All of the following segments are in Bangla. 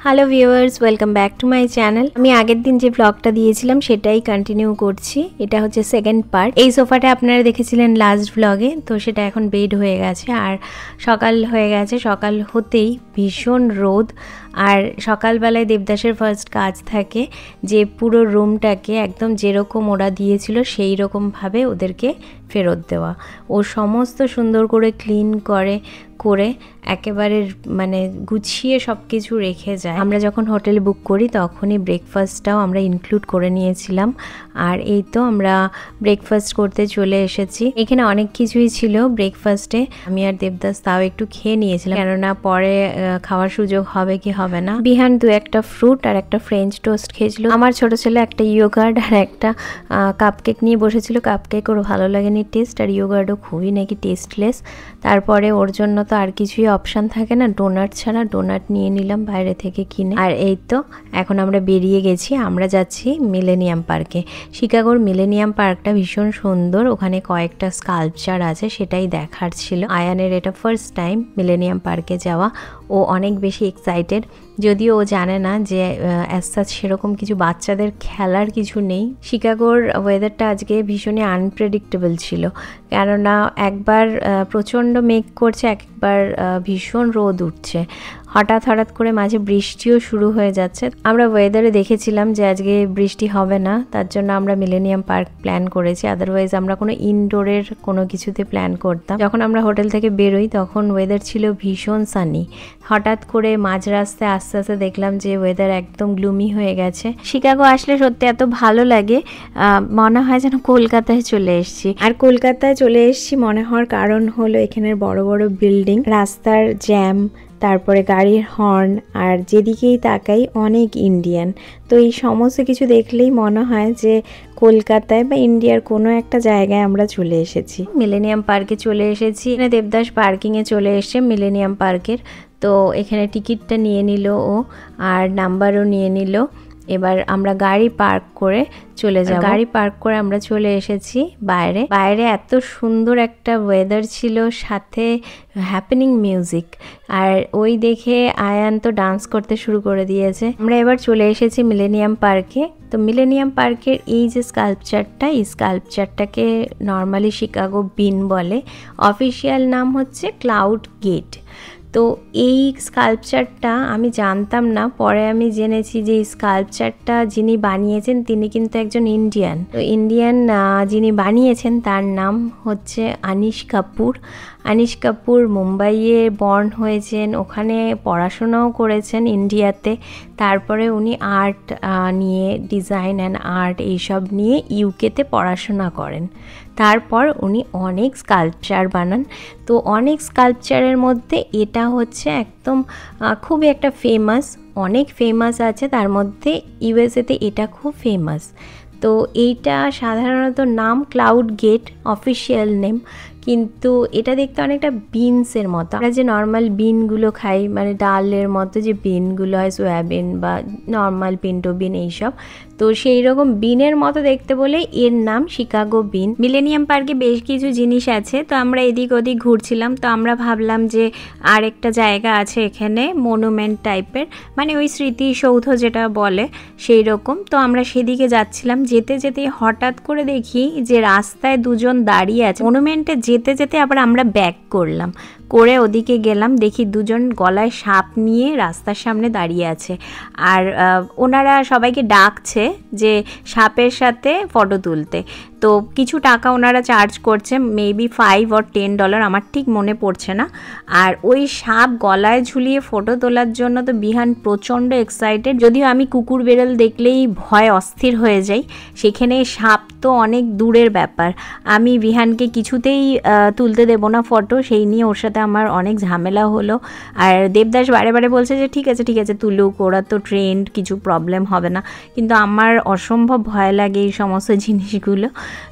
Hello viewers, welcome back to my channel. আমি আগের দিন যে ব্লগটা দিয়েছিলাম সেটাই কন্টিনিউ করছি। এটা হচ্ছে সেকেন্ড পার্ট। এই সোফাটা আপনারা দেখেছিলেন লাস্ট ব্লগে, তো সেটা এখন বেড হয়ে গেছে আর সকাল হয়ে গেছে। সকাল হতেই ভীষণ রোদ, আর সকালবেলায় দেবদাসের ফার্স্ট কাজ থাকে যে পুরো রুমটাকে একদম যেরকম ওরা দিয়েছিল সেই রকমভাবে ওদেরকে ফেরত দেওয়া। ও সমস্ত সুন্দর করে ক্লিন করে একেবারে মানে গুছিয়ে সব কিছু রেখে যায়। আমরা যখন হোটেল বুক করি তখনই ব্রেকফাস্টটাও আমরা ইনক্লুড করে নিয়েছিলাম। আর এই তো আমরা ব্রেকফাস্ট করতে চলে এসেছি। এখানে অনেক কিছুই ছিল ব্রেকফাস্টে। আমি আর দেবদাস তাও একটু খেয়ে নিয়েছিলাম, কেননা পরে খাওয়ার সুযোগ হবে কি হবে না। বিহান দু একটা ফ্রুট আর একটা ফ্রেঞ্চ টোস্ট খেয়েছিল। আমার ছোট ছেলে একটা ইয়োগার্ট আর একটা কাপকেক নিয়ে বসেছিল। কাপকেক ওর ভালো লাগেনি টেস্ট, আর ইয়োগার্টও খুবই নাকি টেস্টলেস। তারপরে ওর জন্য তো আর কিছুই অপশান থাকে না ডোনাট ছাড়া, ডোনাট নিয়ে নিলাম বাইরে থেকে কিনে। আর এই তো এখন আমরা বেরিয়ে গেছি। আমরা যাচ্ছি মিলেনিয়াম পার্কে। শিকাগোর মিলেনিয়াম পার্কটা ভীষণ সুন্দর, ওখানে কয়েকটা স্কাল্পচার আছে, সেটাই দেখার ছিল। আয়ানের এটা ফার্স্ট টাইম মিলেনিয়াম পার্কে যাওয়া। ও অনেক বেশি এক্সাইটেড, যদিও ও জানে না যে অ্যাজ সেরকম কিছু বাচ্চাদের খেলার কিছু নেই। শিকাগোর ওয়েদারটা আজকে ভীষণই আনপ্রেডিক্টেবল ছিল, কেননা একবার প্রচণ্ড মেঘ করছে, একবার ভীষণ রোদ উঠছে, হঠাৎ করে মাঝে বৃষ্টিও শুরু হয়ে যাচ্ছে। আমরা ওয়েদারে দেখেছিলাম যে আজকে বৃষ্টি হবে না, তার জন্য আমরা মিলেনিয়াম পার্ক প্ল্যান করেছি। আদারওয়াইজ আমরা কোনো ইনডোরের কোনো কিছুতে প্ল্যান করতাম। যখন আমরা হোটেল থেকে বেরোই তখন ওয়েদার ছিল ভীষণ সানি। হঠাৎ করে মাঝ রাস্তায় আস্তে আস্তে দেখলাম যে ওয়েদার একদম গ্লুমি হয়ে গেছে। শিকাগো আসলে সত্যি এত ভালো লাগে, মনে হয় যেন কলকাতায় চলে এসেছি। আর কলকাতায় চলে এসেছি মনে হওয়ার কারণ হলো এখানের বড় বড় বিল্ডিং, রাস্তার জ্যাম, তারপরে গাড়ির হর্ন, আর যেদিকেই তাকাই অনেক ইন্ডিয়ান। তো এই সমস্ত কিছু দেখলেই মনে হয় যে কলকাতায় বা ইন্ডিয়ার কোনো একটা জায়গায় আমরা চলে এসেছি। মিলেনিয়াম পার্কে চলে এসেছি। এখানে দেবদাস পার্কিংয়ে চলে এসেছে মিলেনিয়াম পার্কের। তো এখানে টিকিটটা নিয়ে নিল ও, আর নাম্বারও নিয়ে নিল। এবার আমরা গাড়ি পার্ক করে চলে যাব। গাড়ি পার্ক করে আমরা চলে এসেছি বাইরে এত সুন্দর একটা ওয়েদার ছিল, সাথে হ্যাপেনিং মিউজিক, আর ওই দেখে আয়ান তো ডান্স করতে শুরু করে দিয়েছে। আমরা এবার চলে এসেছি মিলেনিয়াম পার্কে। তো মিলেনিয়াম পার্কের এই যে স্কাল্পচারটা, এই স্কাল্পচারটাকে নর্মালি শিকাগো বিন বলে, অফিসিয়াল নাম হচ্ছে ক্লাউড গেট। তো এই স্কাল্পচারটা আমি জানতাম না, পরে আমি জেনেছি যে এই স্কাল্পচারটা যিনি বানিয়েছেন তিনি কিন্তু একজন ইন্ডিয়ান। তো ইন্ডিয়ান যিনি বানিয়েছেন তার নাম হচ্ছে আনিশ কাপুর। আনিশ কাপুর মুম্বাইয়ে বর্ন হয়েছেন, ওখানে পড়াশোনাও করেছেন ইন্ডিয়াতে। তারপরে উনি আর্ট নিয়ে, ডিজাইন অ্যান্ড আর্ট এইসব নিয়ে ইউকেতে পড়াশোনা করেন। তারপর উনি অনেক স্কাল্পচার বানান। তো অনেক স্কাল্পচারের মধ্যে এটা হচ্ছে একদম খুবই একটা ফেমাস, অনেক ফেমাস আছে, তার মধ্যে ইউএসএতে এটা খুব ফেমাস। তো এইটা সাধারণত নাম ক্লাউড গেট, অফিসিয়াল নেম, কিন্তু এটা দেখতে অনেকটা বিনসের মতো। আমরা যে নর্মাল বিনগুলো খাই, মানে ডালের মতো যে বিনগুলো হয়, সয়াবিন বা নর্মাল পিন্টো বিন এইসব, তো সেই রকম বিনের মতো দেখতে বলে এর নাম শিকাগো বিন। মিলেনিয়াম পার্কে বেশ কিছু জিনিস আছে, তো আমরা এদিক ওদিক ঘুরছিলাম। তো আমরা ভাবলাম যে আরেকটা জায়গা আছে এখানে মনুমেন্ট টাইপের, মানে ওই স্মৃতিসৌধ যেটা বলে সেই রকম। তো আমরা সেদিকে যাচ্ছিলাম, যেতে যেতে হঠাৎ করে দেখি যে রাস্তায় দুজন দাঁড়িয়ে আছে। মনুমেন্টে যেতে যেতে আবার আমরা ব্যাক করলাম, করে ওদিকে গেলাম, দেখি দুজন গলায় সাপ নিয়ে রাস্তার সামনে দাঁড়িয়ে আছে। আর ওনারা সবাইকে ডাকছে যে সাপের সাথে ফটো তুলতে। তো কিছু টাকা ওনারা চার্জ করছে, মেবি $5 or $10, আমার ঠিক মনে পড়ছে না। আর ওই সাপ গলায় ঝুলিয়ে ফটো তোলার জন্য তো বিহান প্রচণ্ড এক্সাইটেড। যদিও আমি কুকুর বেড়াল দেখলেই ভয় অস্থির হয়ে যাই, সেখানে সাপ তো অনেক দূরের ব্যাপার। আমি বিহানকে কিছুতেই তুলতে দেবো না ফটো, সেই নিয়ে ওর সাথে আমার অনেক ঝামেলা হলো। আর দেবদাস বারে বলছে যে ঠিক আছে তুলুক, ওরা তো ট্রেন্ড, কিছু প্রবলেম হবে না। কিন্তু আমার অসম্ভব ভয় লাগে এই সমস্ত জিনিসগুলো,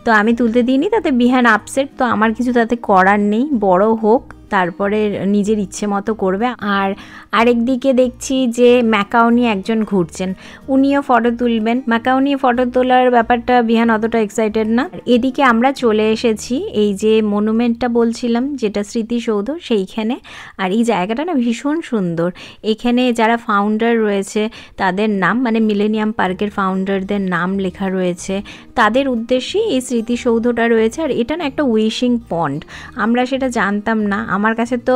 তো আমি তুলতে দিইনি। তাতে বিহান আপসেট, তো আমার কিছু তাতে করার নেই, বড় হোক তারপরে নিজের ইচ্ছে মতো করবে। আর আরেকদিকে দেখছি যে ম্যাকাও নিয়ে একজন ঘুরছেন, উনিও ফটো তুলবেন। ম্যাকাও নিয়ে ফটো তোলার ব্যাপারটা বিহান অতটা এক্সাইটেড না। এদিকে আমরা চলে এসেছি এই যে মনুমেন্টটা বলছিলাম, যেটা স্মৃতিসৌধ, সেইখানে। আর এই জায়গাটা না ভীষণ সুন্দর। এখানে যারা ফাউন্ডার রয়েছে তাদের নাম, মানে মিলেনিয়াম পার্কের ফাউন্ডারদের নাম লেখা রয়েছে, তাদের উদ্দেশ্যেই এই স্মৃতিসৌধটা রয়েছে। আর এটা না একটা উইশিং পন্ড, আমরা সেটা জানতাম না। আমার কাছে তো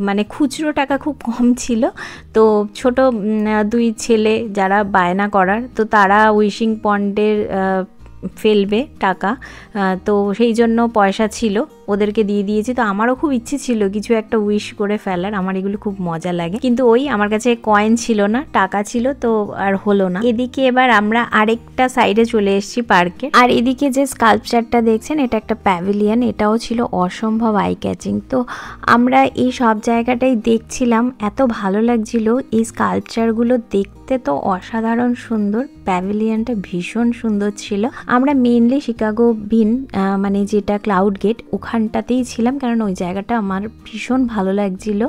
মানে খুচরো টাকা খুব কম ছিল, তো ছোট দুই ছেলে যারা বায়না করার, তো তারা উইশিং পন্ডের ফেলবে টাকা, তো সেই জন্য পয়সা ছিল, ওদেরকে দিয়ে দিয়েছি। তো আমারও খুব ইচ্ছে ছিল কিছু একটা উইশ করে ফেলার, আমার এগুলো খুব মজা লাগে, কিন্তু ওই আমার কাছে কয়েন ছিল না, টাকা ছিল, তো আর হলো না। এদিকে এবার আমরা আরেকটা সাইডে চলে এসেছি পার্কে। আর এদিকে যে স্কাল্পচারটা দেখছেন, এটা একটা প্যাভিলিয়ন, এটাও ছিল অসম্ভব আই ক্যাচিং। তো আমরা এই সব জায়গাটাই দেখছিলাম, এত ভালো লাগছিল এই স্কাল্পচারগুলো দেখতে, তো অসাধারণ সুন্দর। প্যাভিলিয়নটা ভীষণ সুন্দর ছিল। আমরা মেইনলি শিকাগো বিন, মানে যেটা ক্লাউড গেট, ওখানটাতেই ছিলাম, কারণ ওই জায়গাটা আমার ভীষণ ভালো লাগছিল।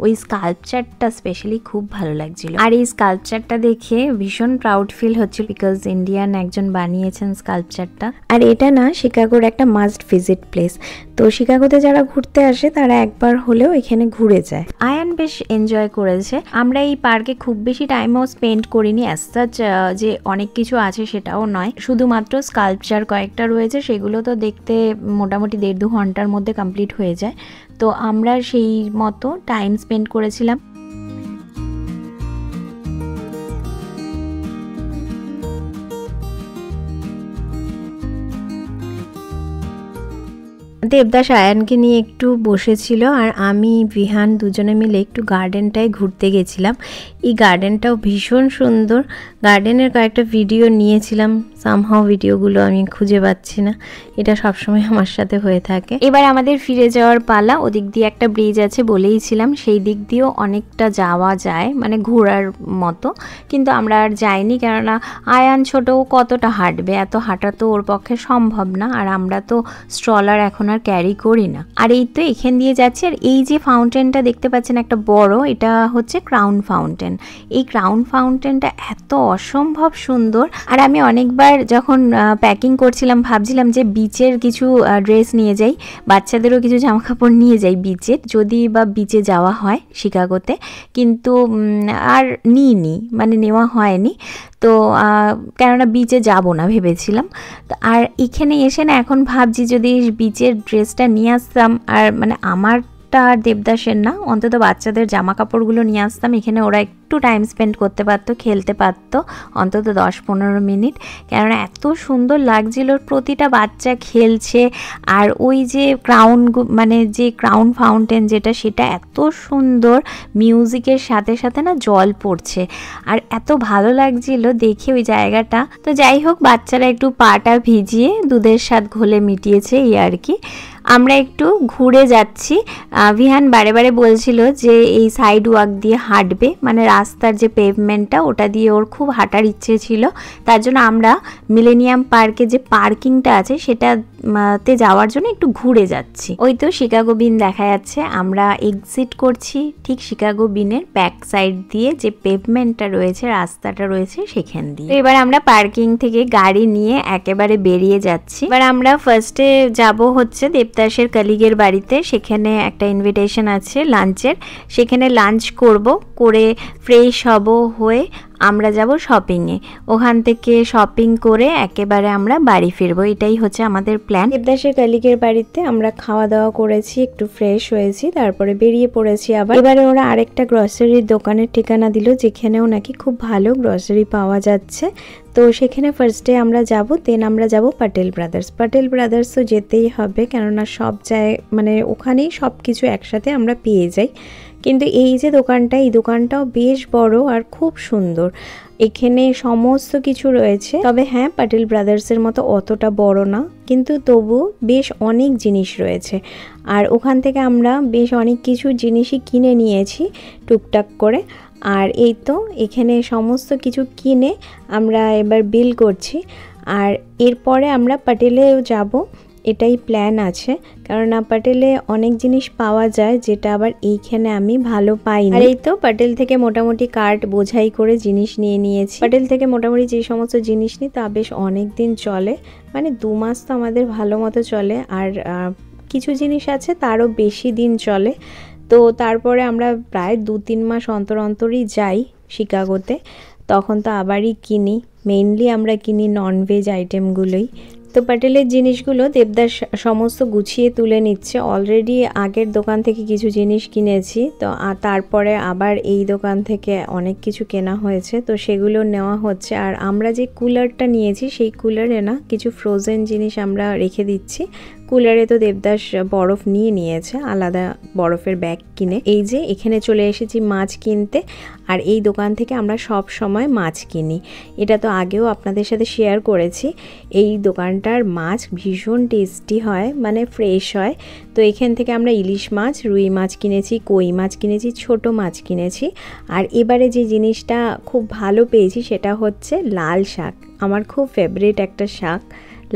ওই স্কাল্পচারটা স্পেশালি খুব ভালো লাগছিল। আর এই স্কাল্পচারটা দেখে ভীষণ প্রাউড ফিল হচ্ছিল, বিকজ ইন্ডিয়ান একজন বানিয়েছেন স্কাল্পচারটা। আর এটা না শিকাগোর একটা মাস্ট ভিজিট প্লেস, তো শিকাগোতে যারা ঘুরতে আসে তারা একবার হলেও এখানে ঘুরে যায়। আয়ান বেশ এনজয় করেছে। আমরা এই পার্কে খুব বেশি টাইমও স্পেন্ড করিনি, অ্যাজ সাচ যে অনেক কিছু আছে সেটাও নয়, শুধুমাত্র স্কাল্পচার কয়েকটা রয়েছে, সেগুলো তো দেখতে মোটামুটি 1.5-2 ঘন্টার মধ্যে কমপ্লিট হয়ে যায়। তো আমরা সেই মতো টাইম স্পেন্ড করেছিলাম। দেবদাস আয়ানকে নিয়ে একটু বসেছিল, আর আমি বিহান দুজনে মিলে একটু গার্ডেনটায় ঘুরতে গেছিলাম। এই গার্ডেনটাও ভীষণ সুন্দর। গার্ডেনের কয়েকটা ভিডিও নিয়েছিলাম, সামহাও ভিডিওগুলো আমি খুঁজে পাচ্ছি না, এটা সবসময় আমার সাথে হয়ে থাকে। এবার আমাদের ফিরে যাওয়ার পালা। ওদিক দিয়ে একটা ব্রিজ আছে বলেইছিলাম, সেই দিক দিয়েও অনেকটা যাওয়া যায়, মানে ঘোরার মতো, কিন্তু আমরা আর যাইনি, কেননা আয়ান ছোট, কতটা হাঁটবে, এত হাঁটা তো ওর পক্ষে সম্ভব না, আর আমরা তো স্ট্রলার এখন আর ক্যারি করি না। আর এই তো এখান দিয়ে যাচ্ছি। আর এই যে ফাউন্টেনটা দেখতে পাচ্ছেন একটা বড়, এটা হচ্ছে ক্রাউন ফাউন্টেন। এই ক্রাউন ফাউন্টেনটা এত অসম্ভব সুন্দর। আর আমি অনেকবার যখন প্যাকিং করছিলাম ভাবছিলাম যে বিচের কিছু ড্রেস নিয়ে যাই, বাচ্চাদেরও কিছু জামা কাপড় নিয়ে যাই বিচের, যদি বা বিচে যাওয়া হয় শিকাগোতে, কিন্তু আর নিইনি, মানে নেওয়া হয়নি। তো কেননা বিচে যাব না ভেবেছিলাম। আর এখানে এসে না এখন ভাবছি যদি বিচের ড্রেসটা নিয়ে আসতাম, আর মানে আমারটা আর দেবদাসের না, অন্তত বাচ্চাদের জামা কাপড়গুলো নিয়ে আসতাম, এখানে ওরা একটু টাইম স্পেন্ড করতে পারতো, খেলতে পারতো অন্তত 10-15 মিনিট, কেননা এত সুন্দর লাগছিল, প্রতিটা বাচ্চা খেলছে। আর ওই যে ক্রাউন, মানে যে ক্রাউন ফাউন্টেন যেটা, সেটা এত সুন্দর, মিউজিকের সাথে সাথে না জল পড়ছে, আর এত ভালো লাগছিল দেখে ওই জায়গাটা। তো যাই হোক, বাচ্চারা একটু পাটা ভিজিয়ে দুধের স্বাদ ঘোলে মিটিয়েছে, এই আর কি। আমরা একটু ঘুরে যাচ্ছি। বিহান বারে বারে বলছিল যে এই সাইড ওয়াক দিয়ে হাঁটবে, মানে রাস্তার যে পেভমেন্টটা ওটা দিয়ে ওর খুব হাঁটার ইচ্ছে ছিল। তার জন্য আমরা মিলেনিয়াম পার্কে যে পার্কিংটা আছে সেটাতে যাওয়ার জন্য একটু ঘুরে যাচ্ছি। ওই তো শিকাগো বিন দেখা যাচ্ছে, আমরা এক্সিট করছি ঠিক শিকাগো বিনের ব্যাক সাইড দিয়ে, যে পেভমেন্টটা রয়েছে, রাস্তাটা রয়েছে সেখান দিয়ে। এবার আমরা পার্কিং থেকে গাড়ি নিয়ে একেবারে বেরিয়ে যাচ্ছি। এবার আমরা ফার্স্টে যাব হচ্ছে দেবদাসের কলিগের বাড়িতে, সেখানে একটা ইনভিটেশন আছে লাঞ্চের, সেখানে লাঞ্চ করব, করে ফ্রেশ হব, হয়ে আমরা যাব শপিংয়ে। ওখান থেকে শপিং করে একেবারে আমরা বাড়ি ফিরবো, এটাই হচ্ছে আমাদের প্ল্যান। দেবদাসের কলিগের বাড়িতে আমরা খাওয়া দাওয়া করেছি, একটু ফ্রেশ হয়েছি, তারপরে বেরিয়ে পড়েছি আবার। এবারে ওরা আরেকটা গ্রসারির দোকানের ঠিকানা দিল, যেখানেও নাকি খুব ভালো গ্রসারি পাওয়া যাচ্ছে। তো সেখানে ফার্স্টে আমরা যাব, দেন আমরা যাব প্যাটেল ব্রাদার্স। প্যাটেল ব্রাদার্সও যেতেই হবে, কেননা সব মানে ওখানেই সব কিছু একসাথে আমরা পেয়ে যাই। কিন্তু এই যে দোকানটা, এই দোকানটাও বেশ বড় আর খুব সুন্দর, এখানে সমস্ত কিছু রয়েছে। তবে হ্যাঁ, প্যাটেল ব্রাদার্সের মতো অতটা বড় না, কিন্তু তবু বেশ অনেক জিনিস রয়েছে। আর ওখান থেকে আমরা বেশ অনেক কিছু জিনিসই কিনে নিয়েছি টুকটাক করে। আর এই তো এখানে সমস্ত কিছু কিনে আমরা এবার বিল করছি, আর এরপরে আমরা প্যাটেলেও যাব। এটাই প্ল্যান আছে, কারণ পাটেলে অনেক জিনিস পাওয়া যায় যেটা আবার এইখানে আমি ভালো পাই। আর এই তো পাটেল থেকে মোটামুটি কার্ট বোঝাই করে জিনিস নিয়ে নিয়েছি। পাটেল থেকে মোটামুটি যে সমস্ত জিনিস নিই তা বেশ অনেক দিন চলে, মানে 2 মাস তো আমাদের ভালো মতো চলে। আর কিছু জিনিস আছে তারও বেশি দিন চলে। তো তারপরে আমরা প্রায় 2-3 মাস অন্তর অন্তরই যাই শিকাগোতে, তখন তো আবারই কিনি। মেইনলি আমরা কিনি ননভেজ আইটেমগুলোই। তো পাটেলের জিনিসগুলো দেবদাস সমস্ত গুছিয়ে তুলে নিচ্ছে। অলরেডি আগের দোকান থেকে কিছু জিনিস কিনেছি, তো তারপরে আবার এই দোকান থেকে অনেক কিছু কেনা হয়েছে, তো সেগুলো নেওয়া হচ্ছে। আর আমরা যে কুলারটা নিয়েছি সেই কুলারে না কিছু ফ্রোজেন জিনিস আমরা রেখে দিচ্ছি। কুলারে তো দেবদাস বরফ নিয়ে নিয়েছে, আলাদা বরফের ব্যাগ কিনে। এই যে এখানে চলে এসেছি মাছ কিনতে, আর এই দোকান থেকে আমরা সব সময় মাছ কিনি। এটা তো আগেও আপনাদের সাথে শেয়ার করেছি। এই দোকানটার মাছ ভীষণ টেস্টি হয়, মানে ফ্রেশ হয়। তো এখান থেকে আমরা ইলিশ মাছ, রুই মাছ কিনেছি, কই মাছ কিনেছি, ছোট মাছ কিনেছি। আর এবারে যে জিনিসটা খুব ভালো পেয়েছি সেটা হচ্ছে লাল শাক। আমার খুব ফেভারিট একটা শাক,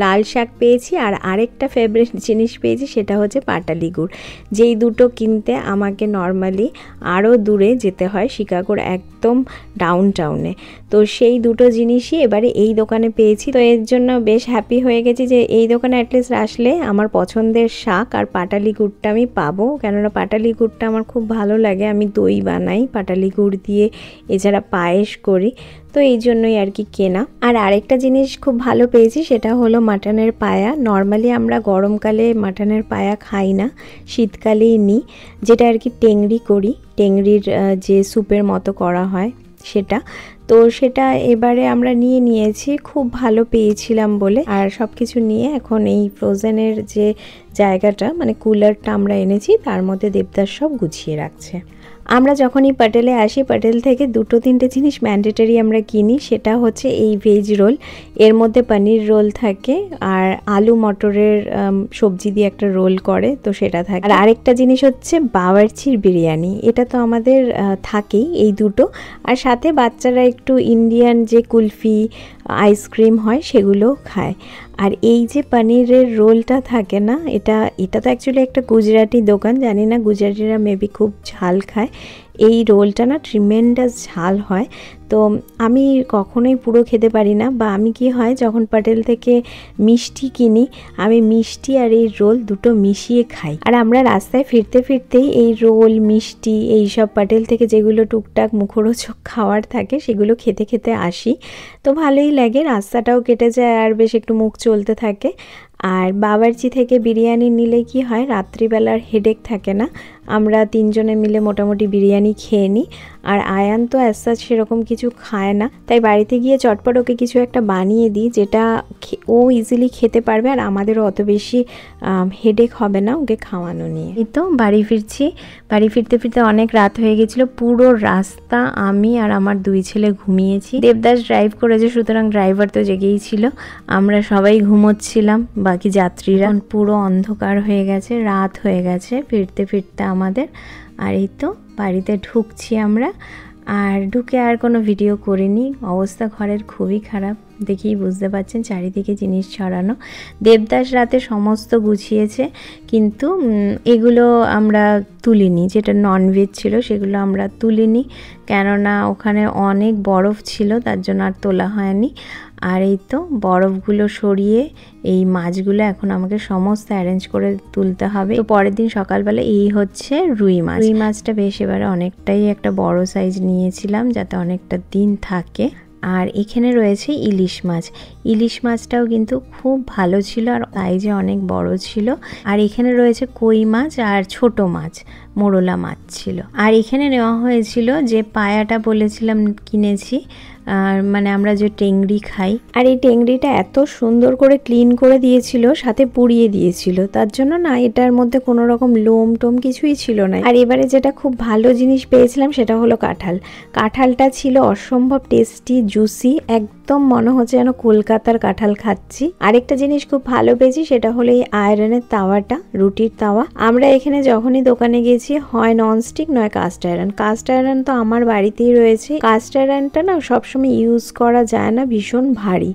লাল শাক পেয়েছি। আর আরেকটা ফেভারিট জিনিস পেয়েছি সেটা হচ্ছে পাটালি গুড়, যেই দুটো কিনতে আমাকে নর্মালি আরও দূরে যেতে হয়, শিকাগোর একদম ডাউন টাউনে। তো সেই দুটো জিনিসই এবারে এই দোকানে পেয়েছি। তো এর জন্য বেশ হ্যাপি হয়ে গেছি যে এই দোকানে অ্যাটলিস্ট আসলে আমার পছন্দের শাক আর পাটালি গুড়টা আমি পাবো, কেননা পাটালি গুড়টা আমার খুব ভালো লাগে। আমি দই বানাই পাটালি গুড় দিয়ে, এছাড়া পায়েস করি, তো এই জন্যই আর কি কেনা। আর আরেকটা জিনিস খুব ভালো পেয়েছি সেটা হলো মাটনের পায়া। নর্মালি আমরা গরমকালে মাটনের পায়া খাই না, শীতকালেই নিই, যেটা আর কি টেংরি করি, টেংরির যে স্যুপের মতো করা হয় সেটা। তো সেটা এবারে আমরা নিয়েছি, খুব ভালো পেয়েছিলাম বলে। আর সব কিছু নিয়ে এখন এই ফ্রোজেনের যে জায়গাটা, মানে কুলারটা আমরা এনেছি, তার মধ্যে দেবদাস সব গুছিয়ে রাখছে। আমরা যখনই পাটেলে আসি, পাটেল থেকে 2-3টে জিনিস ম্যান্ডেটরি আমরা কিনি। সেটা হচ্ছে এই ভেজ রোল, এর মধ্যে পনির রোল থাকে, আর আলু মটরের সবজি দিয়ে একটা রোল করে, তো সেটা থাকে। আর আরেকটা জিনিস হচ্ছে বাওয়ার্চির বিরিয়ানি, এটা তো আমাদের থাকেই এই দুটো। আর সাথে বাচ্চারা একটু ইন্ডিয়ান যে কুলফি আইসক্রিম হয় সেগুলো খায়। আর এই যে পনিরের রোলটা থাকে না, এটা তো অ্যাকচুয়ালি একটা গুজরাটি দোকান, জানি না গুজরাটিরা মেবি খুব ঝাল খায়। এই রোলটা না ট্রিমেন্ডাস ঝাল হয়, তো আমি কখনোই পুরো খেতে পারি না। বা আমি কি হয়, যখন পাটেল থেকে মিষ্টি কিনি, আমি মিষ্টি আর এই রোল দুটো মিশিয়ে খাই। আর আমরা রাস্তায় ফিরতে ফিরতেই এই রোল, মিষ্টি, এইসব পাটেল থেকে যেগুলো টুকটাক মুখরোচক খাওয়ার থাকে সেগুলো খেতে খেতে আসি। তো ভালোই লাগে, রাস্তাটাও কেটে যায় আর বেশ একটু মুখ চলতে থাকে। আর বাওয়ার্চি থেকে বিরিয়ানি নিলে কি হয়, রাত্রিবেলার হেডেক থাকে না, আমরা 3 জনে মিলে মোটামুটি বিরিয়ানি খেয়ে নিই। আর আয়ান তো অ্যাজ সেরকম কিছু খায় না, তাই বাড়িতে গিয়ে চটপট ওকে কিছু একটা বানিয়ে দিই, যেটা ও ইজিলি খেতে পারবে আর আমাদেরও অত বেশি হেডেক হবে না ওকে খাওয়ানো নিয়ে। এই তো বাড়ি ফিরছি। বাড়ি ফিরতে ফিরতে অনেক রাত হয়ে গেছিলো। পুরো রাস্তা আমি আর আমার 2 ছেলে ঘুমিয়েছি। দেবদাস ড্রাইভ করেছে, সুতরাং ড্রাইভার তো জেগেই ছিল, আমরা সবাই ঘুমোচ্ছিলাম, বাকি যাত্রীরা। পুরো অন্ধকার হয়ে গেছে, রাত হয়ে গেছে ফিরতে ফিরতে আমাদের। আর এই তো বাড়িতে ঢুকছি আমরা। আর ঢুকে আর কোনো ভিডিও করিনি, অবস্থা ঘরের খুবই খারাপ, দেখেই বুঝতে পারছেন, চারিদিকে জিনিস ছড়ানো। দেবদাস রাতে সমস্ত গুছিয়েছে, কিন্তু এগুলো আমরা তুলিনি, যেটা ননভেজ ছিল সেগুলো আমরা তুলিনি, কেননা ওখানে অনেক বরফ ছিল, তার জন্য আর তোলা হয়নি। আর এই তো বরফগুলো সরিয়ে এই মাছগুলো এখন আমাকে সমস্ত অ্যারেঞ্জ করে তুলতে হবে। তো পরের দিন সকালবেলা এই হচ্ছে রুই মাছ। রুই মাছটা বেশ এবারে অনেকটাই একটা বড় সাইজ নিয়েছিলাম, যাতে অনেকটা দিন থাকে। আর এখানে রয়েছে ইলিশ মাছ। ইলিশ মাছটাও কিন্তু খুব ভালো ছিল আর সাইজে অনেক বড় ছিল। আর এখানে রয়েছে কই মাছ আর ছোট মাছ, মোরলা মাছ ছিল। আর এখানে নেওয়া হয়েছিল যে পায়াটা বলেছিলাম কিনেছি, আর মানে আমরা যে টেংরি খাই, আর এই টেংরিটা এত সুন্দর করে ক্লিন করে দিয়েছিল, সাথে পুড়িয়ে দিয়েছিল, তার জন্য না এটার মধ্যে কোনো রকম লোম টোম কিছুই ছিল না। আর এবারে যেটা খুব ভালো জিনিস পেয়েছিলাম সেটা হলো কাঁঠাল। কাঁঠালটা ছিল অসম্ভব টেস্টি, জুসি, একদম মনে হচ্ছে যেন কলকাতার কাঁঠাল খাচ্ছি। আরেকটা জিনিস খুব ভালো পেয়েছি সেটা হলো এই আয়রনের তাওয়াটা, রুটির তাওয়া। আমরা এখানে যখনই দোকানে গেছি হয় ননস্টিক নয় কাস্ট আয়রন। কাস্ট আয়রন তো আমার বাড়িতেই রয়েছে। কাস্ট আয়রনটা না সবসময় ইউজ করা যায় না, ভীষণ ভারী,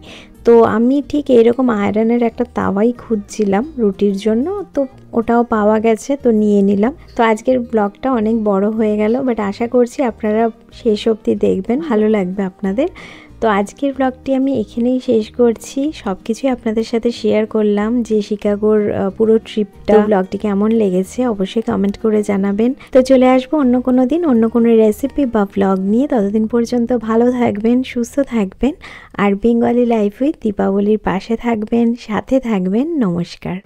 তো আমি ঠিক এরকম আয়রনের একটা তাওয়াই খুঁজছিলাম রুটির জন্য, তো ওটাও পাওয়া গেছে, তো নিয়ে নিলাম। তো আজকের ব্লগটা অনেক বড় হয়ে গেল, বাট আশা করছি আপনারা শেষ অবধি দেখবেন, ভালো লাগবে আপনাদের। তো আজকের ব্লগটি আমি এখানেই শেষ করছি। সব কিছুই আপনাদের সাথে শেয়ার করলাম, যে শিকাগোর পুরো ট্রিপটা। ব্লগটি কেমন লেগেছে অবশ্যই কমেন্ট করে জানাবেন। তো চলে আসবো অন্য কোনো দিন অন্য কোনো রেসিপি বা ব্লগ নিয়ে। ততদিন পর্যন্ত ভালো থাকবেন, সুস্থ থাকবেন, আর বেঙ্গলি লাইফ উইথ দীপাবলির পাশে থাকবেন, সাথে থাকবেন। নমস্কার।